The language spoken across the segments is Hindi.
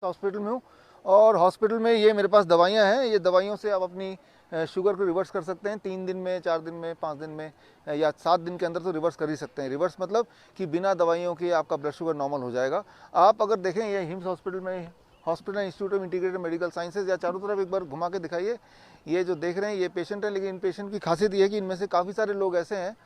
हॉस्पिटल में हूँ और हॉस्पिटल में ये मेरे पास दवाइयाँ हैं। ये दवाइयों से आप अपनी शुगर को रिवर्स कर सकते हैं 3 दिन में, 4 दिन में, 5 दिन में या 7 दिन के अंदर तो रिवर्स कर ही सकते हैं। रिवर्स मतलब कि बिना दवाइयों के आपका ब्लड शुगर नॉर्मल हो जाएगा। आप अगर देखें ये हिम्स हॉस्पिटल में, hospital institute of integrated medical sciences, या चारों तरफ एक बार घुमा के दिखाइए। ये जो देख रहे हैं ये पेशेंट है, लेकिन इन पेशेंट की खासियत ये है कि इनमें से काफ़ी सारे लोग ऐसे हैं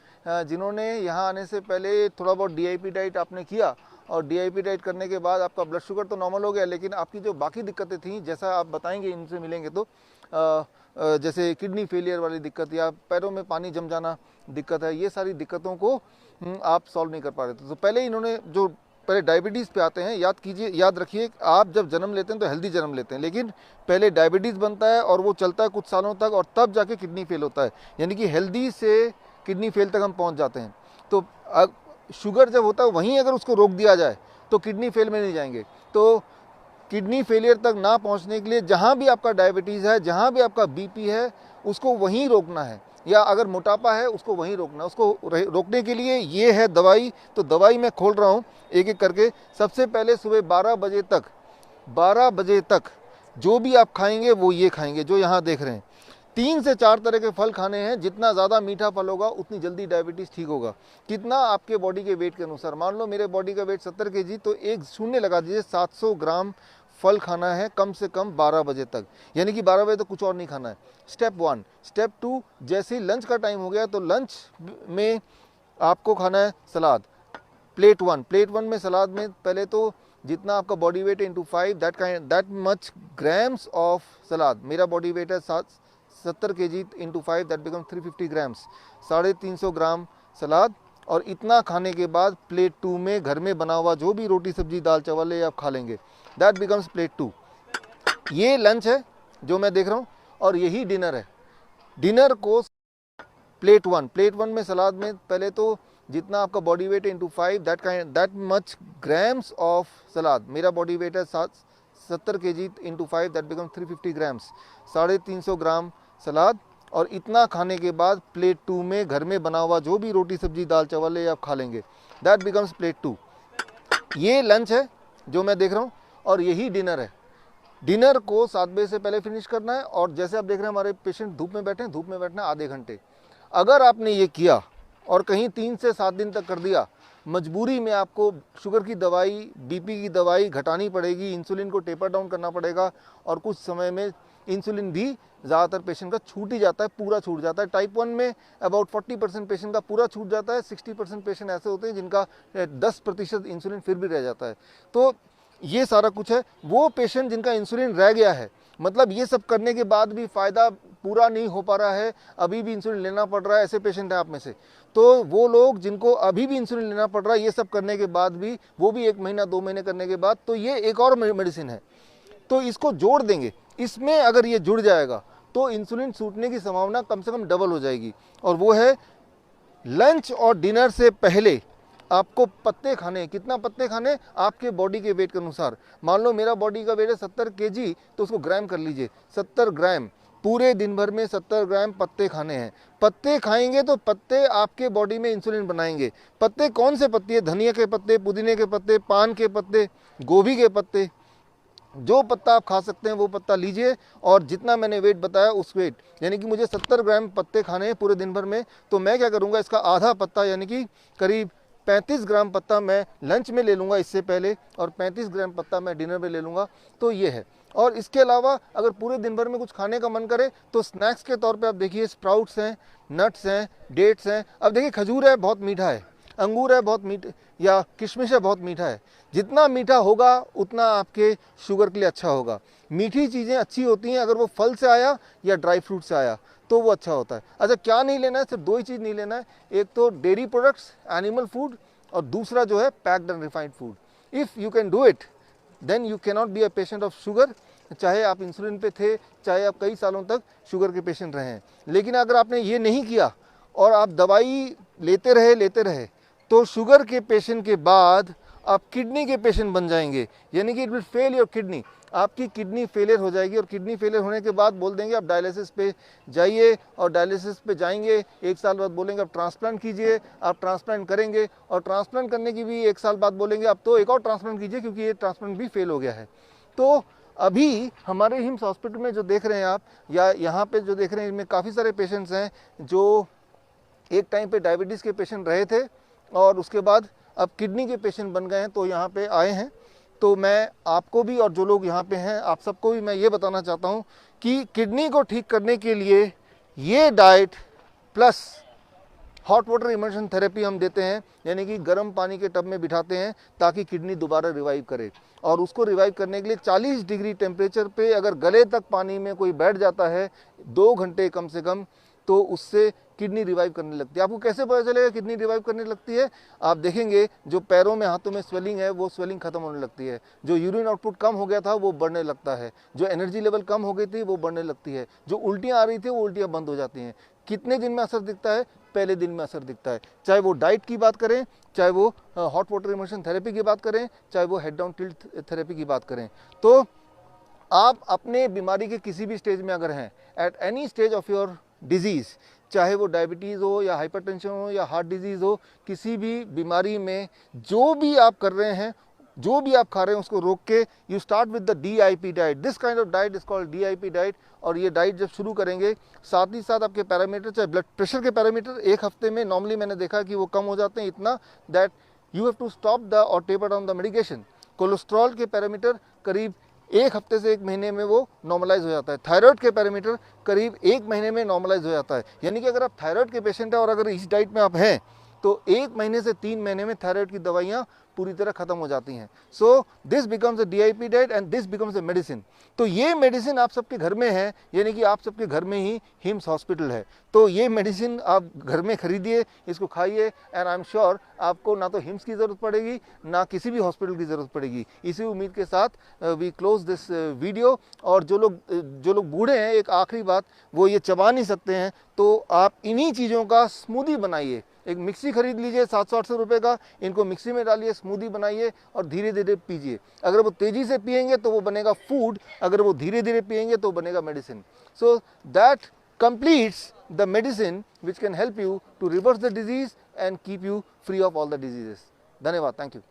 जिन्होंने यहाँ आने से पहले थोड़ा बहुत DIP डाइट आपने किया और DIP डाइट करने के बाद आपका ब्लड शुगर तो नॉर्मल हो गया, लेकिन आपकी जो बाकी दिक्कतें थी, जैसा आप बताएंगे इनसे मिलेंगे तो जैसे किडनी फेलियर वाली दिक्कत या पैरों में पानी जम जाना दिक्कत है, ये सारी दिक्कतों को आप सॉल्व नहीं कर पा रहे थे। तो पहले इन्होंने जो पहले डायबिटीज़ पे आते हैं, याद कीजिए, याद रखिए, आप जब जन्म लेते हैं तो हेल्दी जन्म लेते हैं, लेकिन पहले डायबिटीज़ बनता है और वो चलता है कुछ सालों तक और तब जाके किडनी फेल होता है, यानी कि हेल्दी से किडनी फेल तक हम पहुंच जाते हैं। तो शुगर जब होता है वहीं अगर उसको रोक दिया जाए तो किडनी फेल में नहीं जाएंगे। तो किडनी फेलियर तक ना पहुंचने के लिए जहां भी आपका डायबिटीज़ है, जहां भी आपका BP है, उसको वहीं रोकना है, या अगर मोटापा है उसको वहीं रोकना है। उसको रोकने के लिए ये है दवाई। तो दवाई मैं खोल रहा हूँ एक एक करके। सबसे पहले सुबह 12 बजे तक जो भी आप खाएंगे वो ये खाएंगे जो यहाँ देख रहे हैं। 3 से 4 तरह के फल खाने हैं। जितना ज़्यादा मीठा फल होगा उतनी जल्दी डायबिटीज़ ठीक होगा। कितना? आपके बॉडी के वेट के अनुसार। मान लो मेरे बॉडी का वेट 70 kg, तो एक शून्य लगा दीजिए, 700 ग्राम फल खाना है कम से कम 12 बजे तक, यानी कि 12 बजे तक कुछ और नहीं खाना है। स्टेप 1। स्टेप 2, जैसे ही लंच का टाइम हो गया तो लंच में आपको खाना है सलाद। प्लेट 1 में सलाद में पहले तो जितना आपका body weight into 5, that much grams of salad. मेरा बॉडी वेट है 70 kg into 5, that become 350 grams, 350 gram salad. और इतना खाने के बाद प्लेट 2 में घर में बना हुआ जो भी रोटी सब्जी दाल चावल है आप खा लेंगे, दैट बिकम्स प्लेट 2। ये लंच है जो मैं देख रहा हूँ और यही डिनर है। डिनर को प्लेट 1 में सलाद में पहले तो जितना आपका बॉडी वेट है into 5, that much grams of salad. मेरा बॉडी वेट है 70 kg into 5, that become 350 grams, 350 gram salad. और इतना खाने के बाद प्लेट 2 में घर में बना हुआ जो भी रोटी सब्जी दाल चावल है आप खा लेंगे, दैट बिकम्स प्लेट 2। ये लंच है जो मैं देख रहा हूँ और यही डिनर है। डिनर को 7 बजे से पहले फिनिश करना है। और जैसे आप देख रहे हैं हमारे पेशेंट धूप में बैठे हैं, धूप में बैठना आधे घंटे। अगर आपने ये किया और कहीं 3 से 7 दिन तक कर दिया, मजबूरी में आपको शुगर की दवाई, BP की दवाई घटानी पड़ेगी, इंसुलिन को टेपर डाउन करना पड़ेगा। और कुछ समय में इंसुलिन भी ज़्यादातर पेशेंट का छूट ही जाता है, पूरा छूट जाता है। टाइप 1 में अबाउट 40% पेशेंट का पूरा छूट जाता है। 60% पेशेंट ऐसे होते हैं जिनका 10% इंसुलिन फिर भी रह जाता है। तो ये सारा कुछ है। वो पेशेंट जिनका इंसुलिन रह गया है, मतलब ये सब करने के बाद भी फ़ायदा पूरा नहीं हो पा रहा है, अभी भी इंसुलिन लेना पड़ रहा है, ऐसे पेशेंट हैं आप में से, तो वो लोग जिनको अभी भी इंसुलिन लेना पड़ रहा है ये सब करने के बाद भी, वो भी 1 महीना 2 महीने करने के बाद, तो ये एक और मेडिसिन है। तो इसको जोड़ देंगे, इसमें अगर ये जुड़ जाएगा तो इंसुलिन छूटने की संभावना कम से कम डबल हो जाएगी। और वो है लंच और डिनर से पहले आपको पत्ते खाने। कितना पत्ते खाने? आपके बॉडी के वेट के अनुसार। मान लो मेरा बॉडी का वेट है 70 kg, तो उसको ग्राम कर लीजिए, 70 ग्राम। पूरे दिन भर में 70 ग्राम पत्ते खाने हैं। पत्ते खाएंगे तो पत्ते आपके बॉडी में इंसुलिन बनाएंगे। पत्ते कौन से पत्ते? धनिया के पत्ते, पुदीने के पत्ते, पान के पत्ते, गोभी के पत्ते, जो पत्ता आप खा सकते हैं वो पत्ता लीजिए। और जितना मैंने वेट बताया उस वेट, यानी कि मुझे 70 ग्राम पत्ते खाने हैं पूरे दिन भर में, तो मैं क्या करूँगा, इसका आधा पत्ता यानी कि करीब 35 ग्राम पत्ता मैं लंच में ले लूँगा इससे पहले, और 35 ग्राम पत्ता मैं डिनर में ले लूँगा। तो ये है। और इसके अलावा अगर पूरे दिन भर में कुछ खाने का मन करे तो स्नैक्स के तौर पे आप देखिए, स्प्राउट्स हैं, नट्स हैं, डेट्स हैं। अब देखिए खजूर है, बहुत मीठा है, अंगूर है बहुत मीठा, या किशमिश है बहुत मीठा है। जितना मीठा होगा उतना आपके शुगर के लिए अच्छा होगा। मीठी चीज़ें अच्छी होती हैं अगर वो फल से आया या ड्राई फ्रूट से आया तो वो अच्छा होता है। अच्छा, क्या नहीं लेना है? सिर्फ 2 ही चीज़ नहीं लेना है। एक तो डेयरी प्रोडक्ट्स, एनिमल फूड, और दूसरा जो है packed and refined food. If you can do it then you can not be a patient of sugar, चाहे आप इंसुलिन पे थे, चाहे आप कई सालों तक शुगर के पेशेंट रहे हैं। लेकिन अगर आपने ये नहीं किया और आप दवाई लेते रहे तो शुगर के पेशेंट के बाद आप किडनी के पेशेंट बन जाएंगे, यानी कि it will fail your kidney. आपकी किडनी फेलियर हो जाएगी और किडनी फेलियर होने के बाद बोल देंगे आप डायलिसिस पे जाइए, और डायलिसिस पे जाएंगे 1 साल बाद बोलेंगे आप ट्रांसप्लांट कीजिए, आप ट्रांसप्लांट करेंगे, और ट्रांसप्लांट करने की भी 1 साल बाद बोलेंगे अब तो एक और ट्रांसप्लांट कीजिए क्योंकि ये ट्रांसप्लांट भी फेल हो गया है। तो अभी हमारे हिम्स हॉस्पिटल में जो देख रहे हैं आप, या यहाँ पे जो देख रहे हैं, इनमें काफ़ी सारे पेशेंट्स हैं जो एक टाइम पे डायबिटीज़ के पेशेंट रहे थे और उसके बाद अब किडनी के पेशेंट बन गए हैं, तो यहाँ पे आए हैं। तो मैं आपको भी और जो लोग यहाँ पे हैं आप सबको भी मैं ये बताना चाहता हूँ कि किडनी को ठीक करने के लिए ये diet plus hot water immersion therapy हम देते हैं, यानी कि गर्म पानी के टब में बिठाते हैं ताकि किडनी दोबारा रिवाइव करे। और उसको रिवाइव करने के लिए 40 डिग्री टेम्परेचर पे अगर गले तक पानी में कोई बैठ जाता है 2 घंटे कम से कम, तो उससे किडनी रिवाइव करने लगती है। आपको कैसे पता चलेगा किडनी रिवाइव करने लगती है? आप देखेंगे जो पैरों में हाथों में स्वेलिंग है वो स्वेलिंग खत्म होने लगती है, जो यूरिन आउटपुट कम हो गया था वो बढ़ने लगता है, जो एनर्जी लेवल कम हो गई थी वो बढ़ने लगती है, जो उल्टियाँ आ रही थी वो उल्टियाँ बंद हो जाती हैं। कितने दिन में असर दिखता है? पहले दिन में असर दिखता है। चाहे वो डाइट की बात करें, चाहे वो हॉट वाटर इमर्शन थेरेपी की बात करें, चाहे वो हेड डाउन टिल्ट थेरेपी की बात करें। तो आप अपने बीमारी के किसी भी स्टेज में अगर हैं, at any stage of your disease, चाहे वो डायबिटीज़ हो या हाइपरटेंशन हो या हार्ट डिजीज़ हो, किसी भी बीमारी में जो भी आप कर रहे हैं, जो भी आप खा रहे हैं उसको रोक के you start with the DIP diet. This kind of diet is called DIP diet. और ये डाइट जब शुरू करेंगे, साथ ही साथ आपके पैरामीटर, चाहे ब्लड प्रेशर के पैरामीटर 1 हफ्ते में नॉर्मली मैंने देखा कि वो कम हो जाते हैं इतना that you have to stop the और taper down the medication. Cholesterol के पैरामीटर करीब 1 हफ्ते से 1 महीने में वो नॉर्मलाइज हो जाता है। थायराइड के पैरामीटर करीब 1 महीने में नॉर्मलाइज हो जाता है। यानी कि अगर आप थायराइड के पेशेंट हैं और अगर इस डाइट में आप हैं तो 1 महीने से 3 महीने में थायराइड की दवाइयाँ पूरी तरह खत्म हो जाती हैं। So this becomes a DIP diet and this becomes a medicine. तो ये मेडिसिन आप सबके घर में है, यानी कि आप सबके घर में ही हिम्स हॉस्पिटल है। तो ये मेडिसिन आप घर में खरीदिए, इसको खाइए, एंड आई एम श्योर आपको ना तो हिम्स की ज़रूरत पड़ेगी ना किसी भी हॉस्पिटल की ज़रूरत पड़ेगी। इसी उम्मीद के साथ वी क्लोज दिस वीडियो। और जो लोग बूढ़े हैं, एक आखिरी बात, वो ये चबा नहीं सकते हैं, तो आप इन्हीं चीज़ों का स्मूदी बनाइए। एक मिक्सी खरीद लीजिए 700-800 रुपये का, इनको मिक्सी में डालिए, स्मूदी बनाइए और धीरे धीरे पीजिए। अगर वो तेज़ी से पिएंगे तो वो बनेगा फूड, अगर वो धीरे धीरे पिएंगे तो बनेगा medicine. So that completes the medicine which can help you to reverse the disease and keep you free of all the diseases. धन्यवाद, थैंक यू।